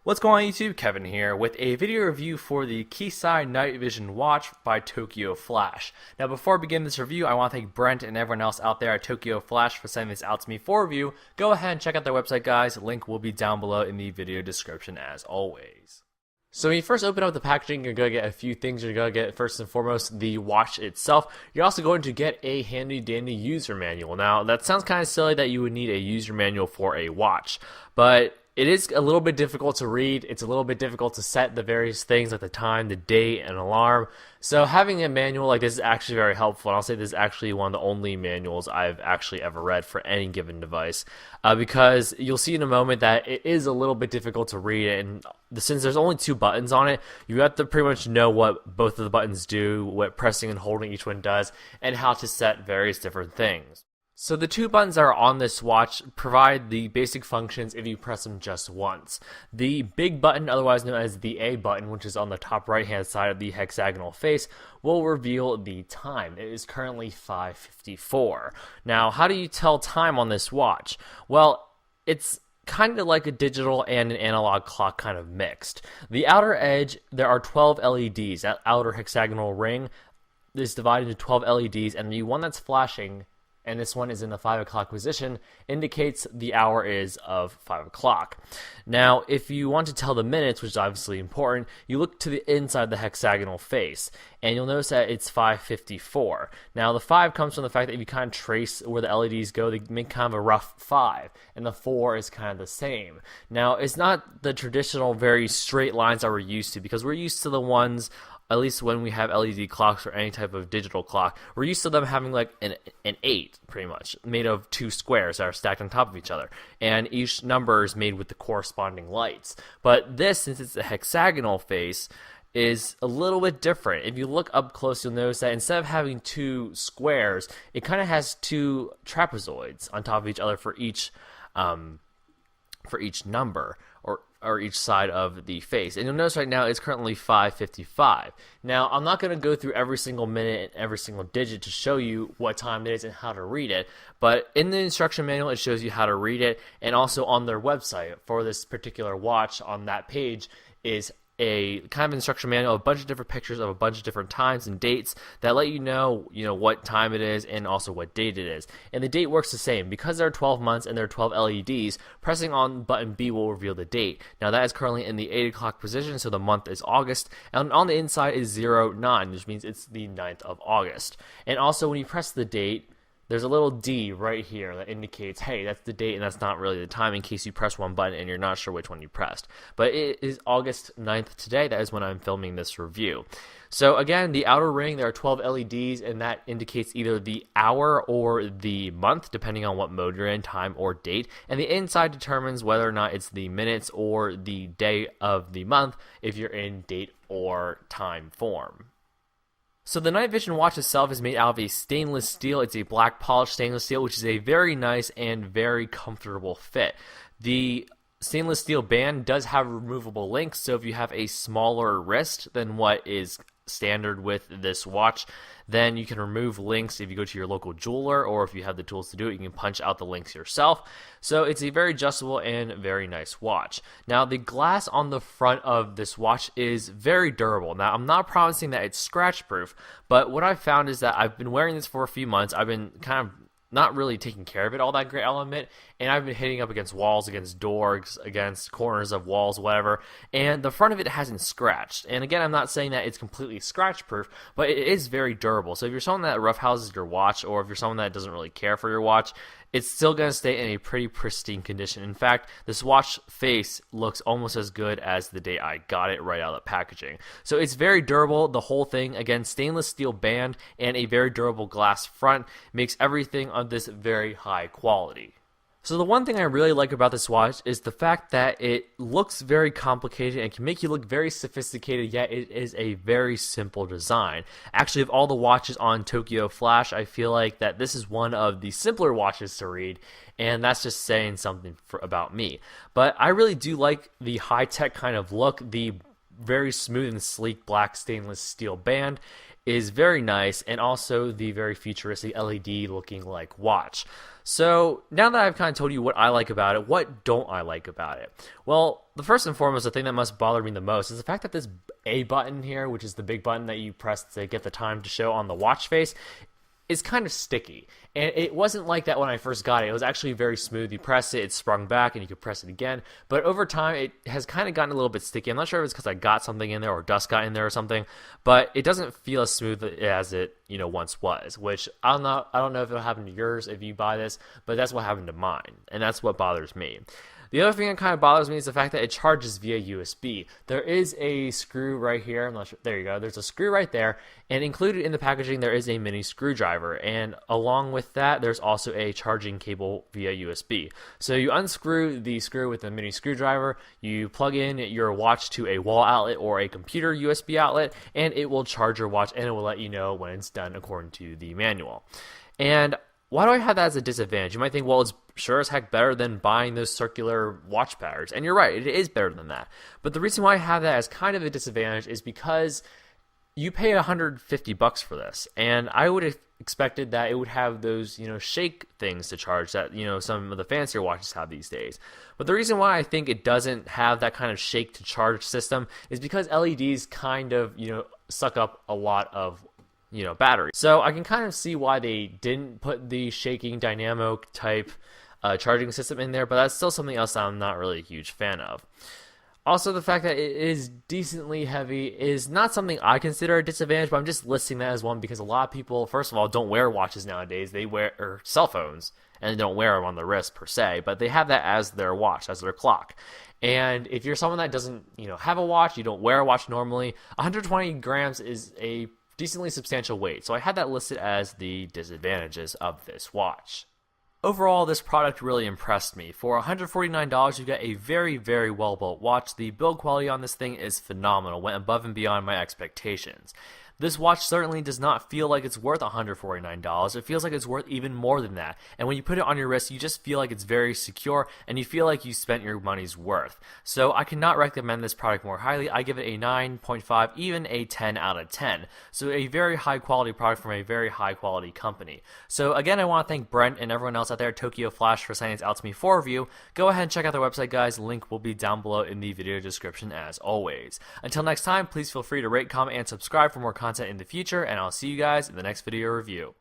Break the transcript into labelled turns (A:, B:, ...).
A: What's going on YouTube? Kevin here with a video review for the Kisai Night Vision Watch by Tokyo Flash. Now before I begin this review, I want to thank Brent and everyone else out there at Tokyo Flash for sending this out to me for review. Go ahead and check out their website, guys. Link will be down below in the video description as always. So when you first open up the packaging, you're going to get a few things. You're going to get, first and foremost, the watch itself. You're also going to get a handy-dandy user manual. Now, that sounds kind of silly that you would need a user manual for a watch, but it is a little bit difficult to read. It's a little bit difficult to set the various things like the time, the date, and alarm. So having a manual like this is actually very helpful. And I'll say this is actually one of the only manuals I've actually ever read for any given device. Because you'll see in a moment that it is a little bit difficult to read. And since there's only two buttons on it, you have to pretty much know what both of the buttons do, what pressing and holding each one does, and how to set various different things. So the two buttons that are on this watch provide the basic functions if you press them just once. The big button, otherwise known as the A button, which is on the top right hand side of the hexagonal face, will reveal the time. It is currently 5:54. Now, how do you tell time on this watch? Well, it's kind of like a digital and an analog clock kind of mixed. The outer edge, there are 12 LEDs. That outer hexagonal ring is divided into 12 LEDs, and the one that's flashing, and this one is in the 5 o'clock position, indicates the hour is of 5 o'clock. Now, if you want to tell the minutes, which is obviously important, you look to the inside of the hexagonal face, and you'll notice that it's 5:54. Now, the 5 comes from the fact that if you kind of trace where the LEDs go, they make kind of a rough 5, and the 4 is kind of the same. Now, it's not the traditional very straight lines that we're used to, because we're used to the ones, at least when we have LED clocks or any type of digital clock, we're used to them having like an 8, pretty much, made of two squares that are stacked on top of each other, and each number is made with the corresponding lights. But this, since it's a hexagonal face, is a little bit different. If you look up close, you'll notice that instead of having two squares, it kind of has two trapezoids on top of each other for each number, or each side of the face. And you'll notice right now it's currently 5:55. Now, I'm not going to go through every single minute and every single digit to show you what time it is and how to read it, but in the instruction manual it shows you how to read it, and also on their website for this particular watch, on that page is a kind of instruction manual, a bunch of different pictures of a bunch of different times and dates that let you know what time it is and also what date it is. And the date works the same. Because there are 12 months and there are 12 LEDs, pressing on button B will reveal the date. Now, that is currently in the 8 o'clock position, so the month is August, and on the inside is 09, which means it's the 9th of August. And also, when you press the date, there's a little D right here that indicates, hey, that's the date and that's not really the time, in case you press one button and you're not sure which one you pressed. But it is August 9th today. That is when I'm filming this review. So again, the outer ring, there are 12 LEDs, and that indicates either the hour or the month, depending on what mode you're in, time or date. And the inside determines whether or not it's the minutes or the day of the month, if you're in date or time form. So the Night Vision watch itself is made out of a stainless steel. It's a black polished stainless steel, which is a very nice and very comfortable fit. The stainless steel band does have removable links, so if you have a smaller wrist than what is standard with this watch, then you can remove links if you go to your local jeweler, or if you have the tools to do it, you can punch out the links yourself. So it's a very adjustable and very nice watch. Now, the glass on the front of this watch is very durable. Now, I'm not promising that it's scratch proof, but what I've found is that I've been wearing this for a few months. I've been kind of not really taking care of it all that great, I'll admit, and I've been hitting up against walls, against doors, against corners of walls, whatever, and the front of it hasn't scratched. And again, I'm not saying that it's completely scratch proof, but it is very durable. So if you're someone that roughhouses your watch, or if you're someone that doesn't really care for your watch, it's still going to stay in a pretty pristine condition. In fact, this watch face looks almost as good as the day I got it right out of the packaging. So it's very durable, the whole thing. Again, stainless steel band and a very durable glass front makes everything of this very high quality. So the one thing I really like about this watch is the fact that it looks very complicated and can make you look very sophisticated, yet it is a very simple design. Actually, of all the watches on Tokyo Flash, I feel like that this is one of the simpler watches to read, and that's just saying something about me. But I really do like the high-tech kind of look, the very smooth and sleek black stainless steel band. is very nice, and also the very futuristic LED looking like watch. So now that I've kind of told you what I like about it, what don't I like about it? Well, the first and foremost, the thing that must bother me the most is the fact that this A button here, which is the big button that you press to get the time to show on the watch face, is kind of sticky. And it wasn't like that when I first got it. It was actually very smooth. You press it, it sprung back, and you could press it again. But over time, it has kind of gotten a little bit sticky. I'm not sure if it's because I got something in there or dust got in there or something, but it doesn't feel as smooth as it, once was, which I don't know if it'll happen to yours if you buy this, but that's what happened to mine, and that's what bothers me. The other thing that kind of bothers me is the fact that it charges via USB. There is a screw right here. I'm not sure. There you go. There's a screw right there. And included in the packaging, there is a mini screwdriver. And along with that, there's also a charging cable via USB. So you unscrew the screw with the mini screwdriver, you plug in your watch to a wall outlet or a computer USB outlet, and it will charge your watch, and it will let you know when it's done according to the manual. And why do I have that as a disadvantage? You might think, well, it's sure as heck better than buying those circular watch patterns. And you're right, it is better than that. But the reason why I have that as kind of a disadvantage is because you pay $150 for this. And I would have expected that it would have those, shake things to charge that, some of the fancier watches have these days. But the reason why I think it doesn't have that kind of shake to charge system is because LEDs kind of, suck up a lot of battery. So I can kind of see why they didn't put the shaking dynamo type charging system in there, but that's still something else that I'm not really a huge fan of. Also, the fact that it is decently heavy is not something I consider a disadvantage, but I'm just listing that as one because a lot of people, first of all, don't wear watches nowadays. They wear cell phones, and they don't wear them on the wrist per se, but they have that as their watch, as their clock. And if you're someone that doesn't, have a watch, you don't wear a watch normally, 120 grams is a decently substantial weight. So I had that listed as the disadvantages of this watch. Overall, this product really impressed me. For $149, you get a very, very well-built watch. The build quality on this thing is phenomenal, went above and beyond my expectations. This watch certainly does not feel like it's worth $149. It feels like it's worth even more than that. And when you put it on your wrist, you just feel like it's very secure and you feel like you spent your money's worth. So I cannot recommend this product more highly. I give it a 9.5, even a 10 out of 10. So a very high quality product from a very high quality company. So again, I want to thank Brent and everyone else out there at Tokyo Flash for sending this out to me for review. Go ahead and check out their website, guys. Link will be down below in the video description as always. Until next time, please feel free to rate, comment, and subscribe for more content in the future, and I'll see you guys in the next video review.